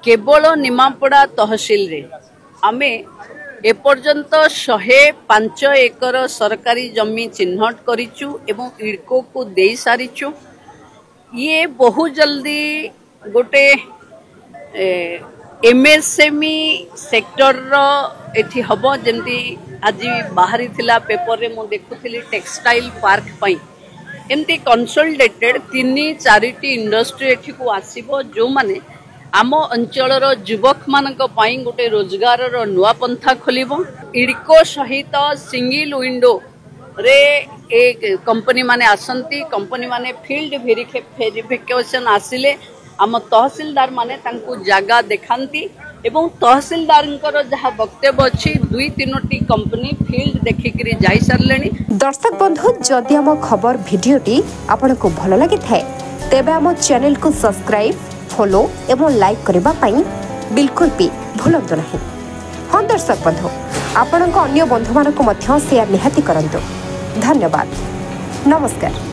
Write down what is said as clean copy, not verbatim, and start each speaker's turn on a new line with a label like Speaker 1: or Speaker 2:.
Speaker 1: केवल निमापड़ा तहसिल रे आमे एपर्यंत 105 एकर सरकारी जमी चिन्हट करिचु एवं इडको को दे सारिचु। ये बहुत जल्दी गोटे एमएसएमई सेक्टर रो एठी हबो। जेमती आज बाहरी थिला पेपर रे मु देखुथिली टेक्सटाइल पार्क पई एमती कंसोलिडेटेड 3-4 इंडस्ट्री एठी को आसीबो जो माने आम अंचल युवक मानक पई गोटे रोजगार रो नुआ पंथा खोलिबो। इडको सहित सिंगल विंडो रे एक कंपनी माने आसंती। कंपनी माने फील्ड वेरिफिकेशन आसिले आम तहसीलदार माने तांकु जागा देखांती एवं तहसीलदार जहाँ वक्तव्य अच्छी 2-3 कंपनी फील्ड देखिक जाई सारलेनी।
Speaker 2: दर्शक बंधु जदि आम खबर भिडियोटी आपनको भल लगी थाए तेबे आम चैनल को सब्सक्राइब फॉलो एवं लाइक करबा पई बिल्कुल भी भूलंतु नहीं। हाँ दर्शक बंधु आपणक अन्य बंधु मानक मध्य शेयर निहाती करंतु। धन्यवाद। नमस्कार।